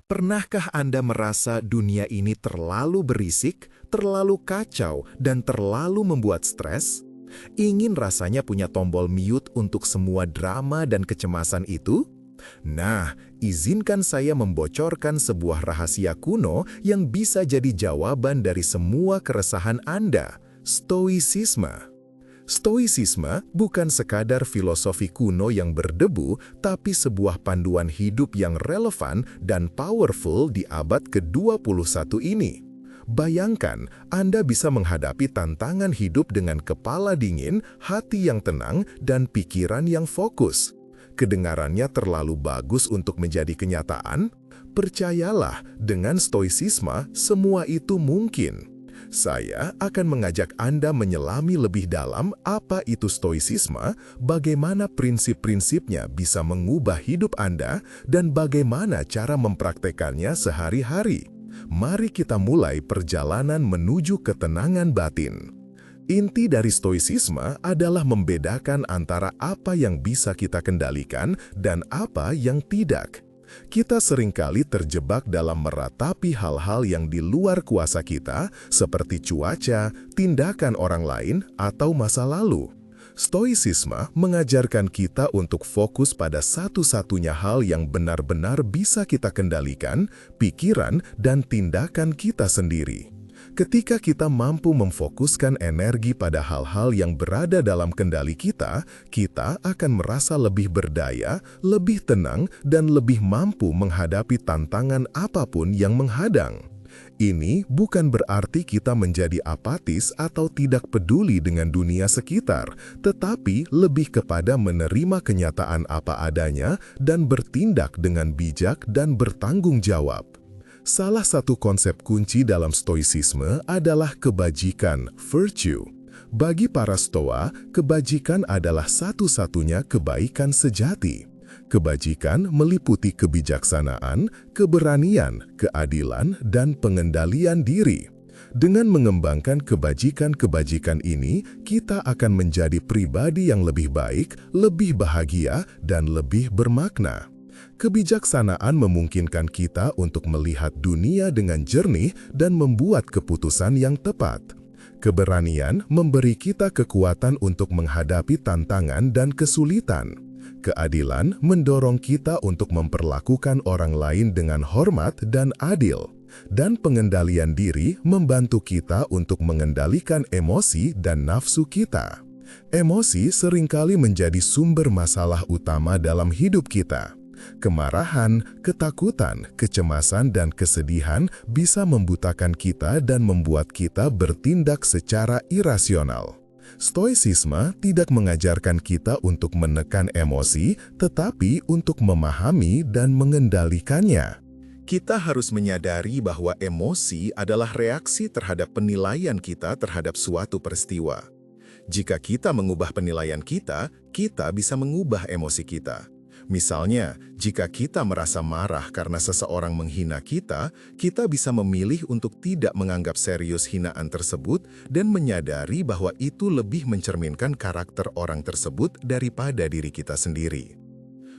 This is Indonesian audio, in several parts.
Pernahkah Anda merasa dunia ini terlalu berisik, terlalu kacau, dan terlalu membuat stres? Ingin rasanya punya tombol mute untuk semua drama dan kecemasan itu? Nah, izinkan saya membocorkan sebuah rahasia kuno yang bisa jadi jawaban dari semua keresahan Anda, Stoicisme. Stoicisme bukan sekadar filosofi kuno yang berdebu, tapi sebuah panduan hidup yang relevan dan powerful di abad ke-21 ini. Bayangkan, Anda bisa menghadapi tantangan hidup dengan kepala dingin, hati yang tenang, dan pikiran yang fokus. Kedengarannya terlalu bagus untuk menjadi kenyataan? Percayalah, dengan stoicisme, semua itu mungkin. Saya akan mengajak Anda menyelami lebih dalam apa itu stoicisme, bagaimana prinsip-prinsipnya bisa mengubah hidup Anda, dan bagaimana cara mempraktekannya sehari-hari. Mari kita mulai perjalanan menuju ketenangan batin. Inti dari stoicisme adalah membedakan antara apa yang bisa kita kendalikan dan apa yang tidak. Kita seringkali terjebak dalam meratapi hal-hal yang di luar kuasa kita, seperti cuaca, tindakan orang lain, atau masa lalu. Stoicisme mengajarkan kita untuk fokus pada satu-satunya hal yang benar-benar bisa kita kendalikan, pikiran dan tindakan kita sendiri. Ketika kita mampu memfokuskan energi pada hal-hal yang berada dalam kendali kita akan merasa lebih berdaya, lebih tenang, dan lebih mampu menghadapi tantangan apapun yang menghadang. Ini bukan berarti kita menjadi apatis atau tidak peduli dengan dunia sekitar, tetapi lebih kepada menerima kenyataan apa adanya dan bertindak dengan bijak dan bertanggung jawab. Salah satu konsep kunci dalam stoicisme adalah kebajikan, virtue. Bagi para Stoa, kebajikan adalah satu-satunya kebaikan sejati. Kebajikan meliputi kebijaksanaan, keberanian, keadilan, dan pengendalian diri. Dengan mengembangkan kebajikan-kebajikan ini, kita akan menjadi pribadi yang lebih baik, lebih bahagia, dan lebih bermakna. Kebijaksanaan memungkinkan kita untuk melihat dunia dengan jernih dan membuat keputusan yang tepat. Keberanian memberi kita kekuatan untuk menghadapi tantangan dan kesulitan. Keadilan mendorong kita untuk memperlakukan orang lain dengan hormat dan adil. Dan pengendalian diri membantu kita untuk mengendalikan emosi dan nafsu kita. Emosi seringkali menjadi sumber masalah utama dalam hidup kita. Kemarahan, ketakutan, kecemasan, dan kesedihan bisa membutakan kita dan membuat kita bertindak secara irasional. Stoicisme tidak mengajarkan kita untuk menekan emosi, tetapi untuk memahami dan mengendalikannya. Kita harus menyadari bahwa emosi adalah reaksi terhadap penilaian kita terhadap suatu peristiwa. Jika kita mengubah penilaian kita bisa mengubah emosi kita. Misalnya, jika kita merasa marah karena seseorang menghina kita bisa memilih untuk tidak menganggap serius hinaan tersebut dan menyadari bahwa itu lebih mencerminkan karakter orang tersebut daripada diri kita sendiri.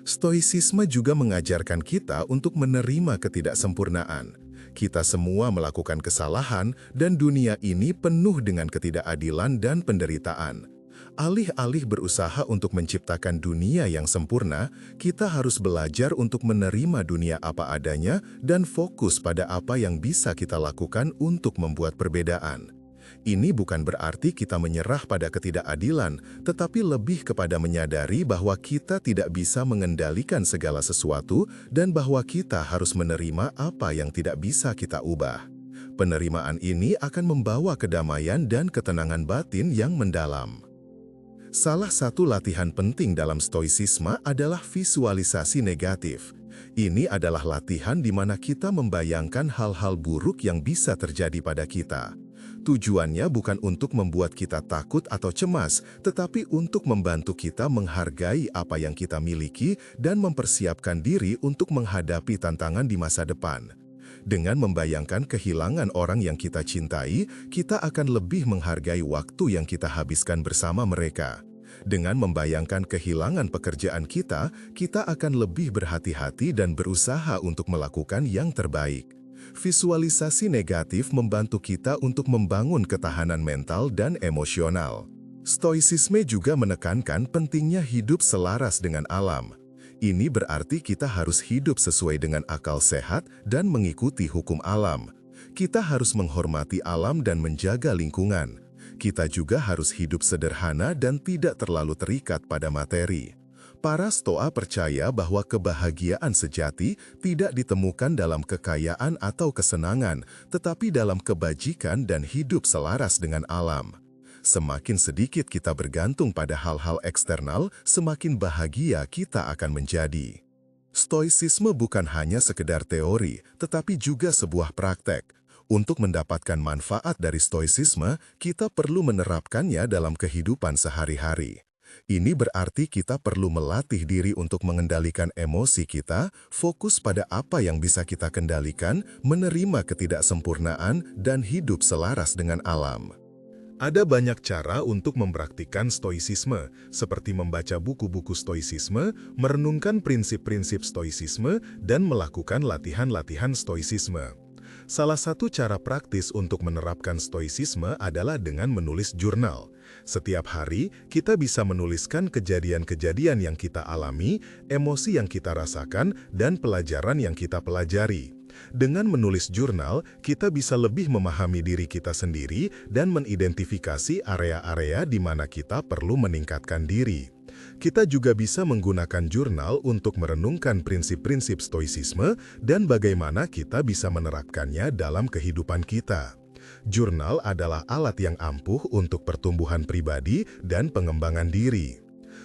Stoicisme juga mengajarkan kita untuk menerima ketidaksempurnaan. Kita semua melakukan kesalahan dan dunia ini penuh dengan ketidakadilan dan penderitaan. Alih-alih berusaha untuk menciptakan dunia yang sempurna, kita harus belajar untuk menerima dunia apa adanya dan fokus pada apa yang bisa kita lakukan untuk membuat perbedaan. Ini bukan berarti kita menyerah pada ketidakadilan, tetapi lebih kepada menyadari bahwa kita tidak bisa mengendalikan segala sesuatu dan bahwa kita harus menerima apa yang tidak bisa kita ubah. Penerimaan ini akan membawa kedamaian dan ketenangan batin yang mendalam. Salah satu latihan penting dalam stoicisme adalah visualisasi negatif. Ini adalah latihan di mana kita membayangkan hal-hal buruk yang bisa terjadi pada kita. Tujuannya bukan untuk membuat kita takut atau cemas, tetapi untuk membantu kita menghargai apa yang kita miliki dan mempersiapkan diri untuk menghadapi tantangan di masa depan. Dengan membayangkan kehilangan orang yang kita cintai, kita akan lebih menghargai waktu yang kita habiskan bersama mereka. Dengan membayangkan kehilangan pekerjaan kita, kita akan lebih berhati-hati dan berusaha untuk melakukan yang terbaik. Visualisasi negatif membantu kita untuk membangun ketahanan mental dan emosional. Stoicisme juga menekankan pentingnya hidup selaras dengan alam. Ini berarti kita harus hidup sesuai dengan akal sehat dan mengikuti hukum alam. Kita harus menghormati alam dan menjaga lingkungan. Kita juga harus hidup sederhana dan tidak terlalu terikat pada materi. Para Stoa percaya bahwa kebahagiaan sejati tidak ditemukan dalam kekayaan atau kesenangan, tetapi dalam kebajikan dan hidup selaras dengan alam. Semakin sedikit kita bergantung pada hal-hal eksternal, semakin bahagia kita akan menjadi. Stoicisme bukan hanya sekedar teori, tetapi juga sebuah praktek. Untuk mendapatkan manfaat dari stoicisme, kita perlu menerapkannya dalam kehidupan sehari-hari. Ini berarti kita perlu melatih diri untuk mengendalikan emosi kita, fokus pada apa yang bisa kita kendalikan, menerima ketidaksempurnaan, dan hidup selaras dengan alam. Ada banyak cara untuk mempraktikkan stoicisme, seperti membaca buku-buku stoicisme, merenungkan prinsip-prinsip stoicisme, dan melakukan latihan-latihan stoicisme. Salah satu cara praktis untuk menerapkan stoicisme adalah dengan menulis jurnal. Setiap hari, kita bisa menuliskan kejadian-kejadian yang kita alami, emosi yang kita rasakan, dan pelajaran yang kita pelajari. Dengan menulis jurnal, kita bisa lebih memahami diri kita sendiri dan mengidentifikasi area-area di mana kita perlu meningkatkan diri. Kita juga bisa menggunakan jurnal untuk merenungkan prinsip-prinsip stoicisme dan bagaimana kita bisa menerapkannya dalam kehidupan kita. Jurnal adalah alat yang ampuh untuk pertumbuhan pribadi dan pengembangan diri.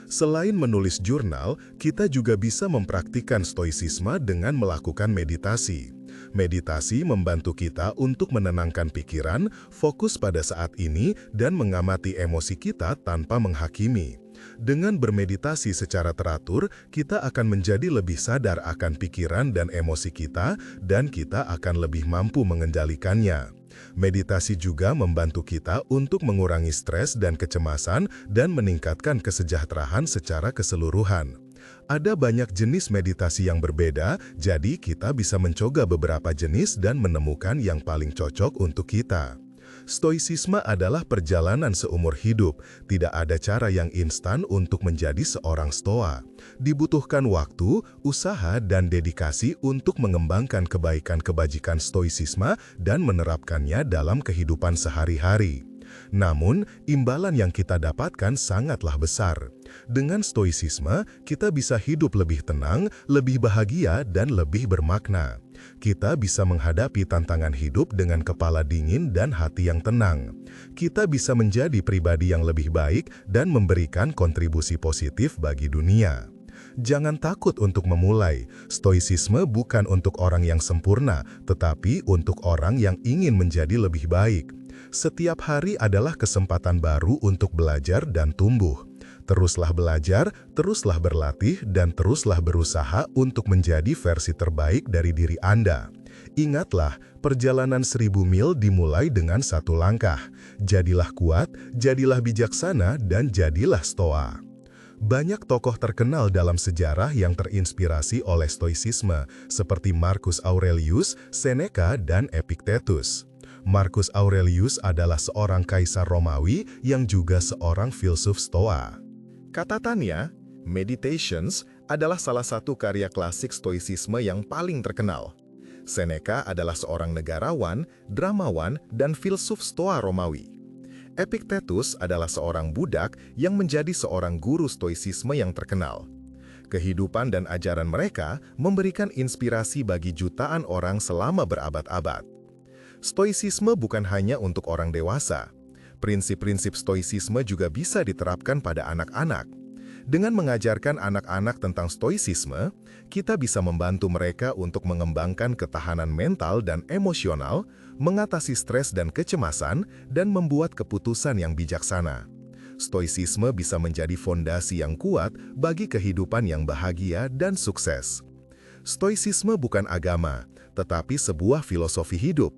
Selain menulis jurnal, kita juga bisa mempraktikkan stoicisme dengan melakukan meditasi. Meditasi membantu kita untuk menenangkan pikiran, fokus pada saat ini, dan mengamati emosi kita tanpa menghakimi. Dengan bermeditasi secara teratur, kita akan menjadi lebih sadar akan pikiran dan emosi kita, dan kita akan lebih mampu mengendalikannya. Meditasi juga membantu kita untuk mengurangi stres dan kecemasan dan meningkatkan kesejahteraan secara keseluruhan. Ada banyak jenis meditasi yang berbeda, jadi kita bisa mencoba beberapa jenis dan menemukan yang paling cocok untuk kita. Stoicisme adalah perjalanan seumur hidup. Tidak ada cara yang instan untuk menjadi seorang stoa. Dibutuhkan waktu, usaha, dan dedikasi untuk mengembangkan kebaikan-kebajikan stoicisme dan menerapkannya dalam kehidupan sehari-hari. Namun, imbalan yang kita dapatkan sangatlah besar. Dengan stoicisme, kita bisa hidup lebih tenang, lebih bahagia, dan lebih bermakna. Kita bisa menghadapi tantangan hidup dengan kepala dingin dan hati yang tenang. Kita bisa menjadi pribadi yang lebih baik dan memberikan kontribusi positif bagi dunia. Jangan takut untuk memulai. Stoicisme bukan untuk orang yang sempurna, tetapi untuk orang yang ingin menjadi lebih baik. Setiap hari adalah kesempatan baru untuk belajar dan tumbuh. Teruslah belajar, teruslah berlatih, dan teruslah berusaha untuk menjadi versi terbaik dari diri Anda. Ingatlah, perjalanan 1000 mil dimulai dengan satu langkah. Jadilah kuat, jadilah bijaksana, dan jadilah stoa. Banyak tokoh terkenal dalam sejarah yang terinspirasi oleh stoicisme, seperti Marcus Aurelius, Seneca, dan Epictetus. Marcus Aurelius adalah seorang kaisar Romawi yang juga seorang filsuf stoa. Katatannya, Meditations adalah salah satu karya klasik stoicisme yang paling terkenal. Seneca adalah seorang negarawan, dramawan, dan filsuf stoa Romawi. Epictetus adalah seorang budak yang menjadi seorang guru stoicisme yang terkenal. Kehidupan dan ajaran mereka memberikan inspirasi bagi jutaan orang selama berabad-abad. Stoicisme bukan hanya untuk orang dewasa. Prinsip-prinsip stoicisme juga bisa diterapkan pada anak-anak. Dengan mengajarkan anak-anak tentang stoicisme, kita bisa membantu mereka untuk mengembangkan ketahanan mental dan emosional, mengatasi stres dan kecemasan, dan membuat keputusan yang bijaksana. Stoicisme bisa menjadi fondasi yang kuat bagi kehidupan yang bahagia dan sukses. Stoicisme bukan agama, tetapi sebuah filosofi hidup.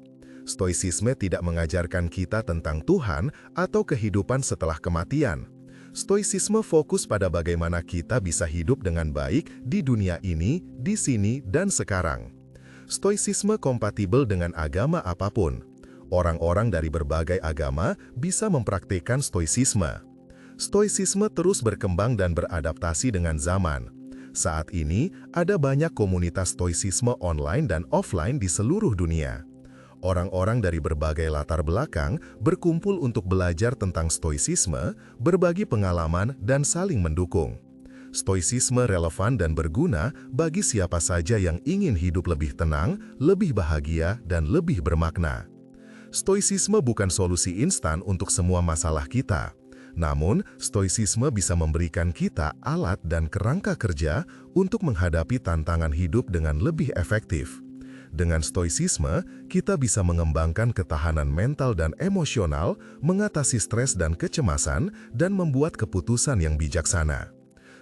Stoicisme tidak mengajarkan kita tentang Tuhan atau kehidupan setelah kematian. Stoicisme fokus pada bagaimana kita bisa hidup dengan baik di dunia ini, di sini, dan sekarang. Stoicisme kompatibel dengan agama apapun. Orang-orang dari berbagai agama bisa mempraktikkan stoicisme. Stoicisme terus berkembang dan beradaptasi dengan zaman. Saat ini, ada banyak komunitas stoicisme online dan offline di seluruh dunia. Orang-orang dari berbagai latar belakang berkumpul untuk belajar tentang stoicisme, berbagi pengalaman, dan saling mendukung. Stoicisme relevan dan berguna bagi siapa saja yang ingin hidup lebih tenang, lebih bahagia, dan lebih bermakna. Stoicisme bukan solusi instan untuk semua masalah kita. Namun, stoicisme bisa memberikan kita alat dan kerangka kerja untuk menghadapi tantangan hidup dengan lebih efektif. Dengan stoicisme, kita bisa mengembangkan ketahanan mental dan emosional, mengatasi stres dan kecemasan, dan membuat keputusan yang bijaksana.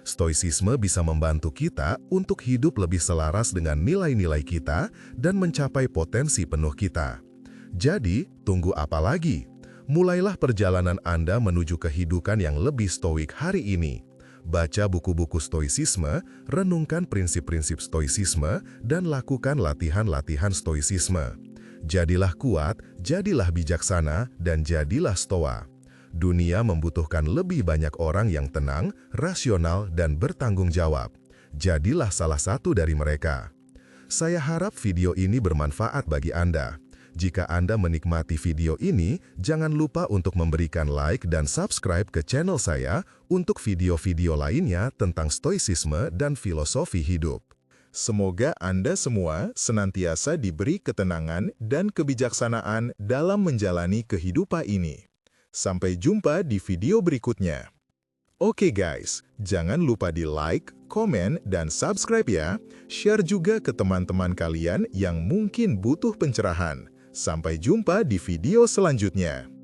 Stoicisme bisa membantu kita untuk hidup lebih selaras dengan nilai-nilai kita dan mencapai potensi penuh kita. Jadi, tunggu apa lagi? Mulailah perjalanan Anda menuju kehidupan yang lebih stoik hari ini. Baca buku-buku stoicisme, renungkan prinsip-prinsip stoicisme, dan lakukan latihan-latihan stoicisme. Jadilah kuat, jadilah bijaksana, dan jadilah stoa. Dunia membutuhkan lebih banyak orang yang tenang, rasional, dan bertanggung jawab. Jadilah salah satu dari mereka. Saya harap video ini bermanfaat bagi Anda. Jika Anda menikmati video ini, jangan lupa untuk memberikan like dan subscribe ke channel saya untuk video-video lainnya tentang stoicisme dan filosofi hidup. Semoga Anda semua senantiasa diberi ketenangan dan kebijaksanaan dalam menjalani kehidupan ini. Sampai jumpa di video berikutnya. Oke guys, jangan lupa di like, komen, dan subscribe ya. Share juga ke teman-teman kalian yang mungkin butuh pencerahan. Sampai jumpa di video selanjutnya.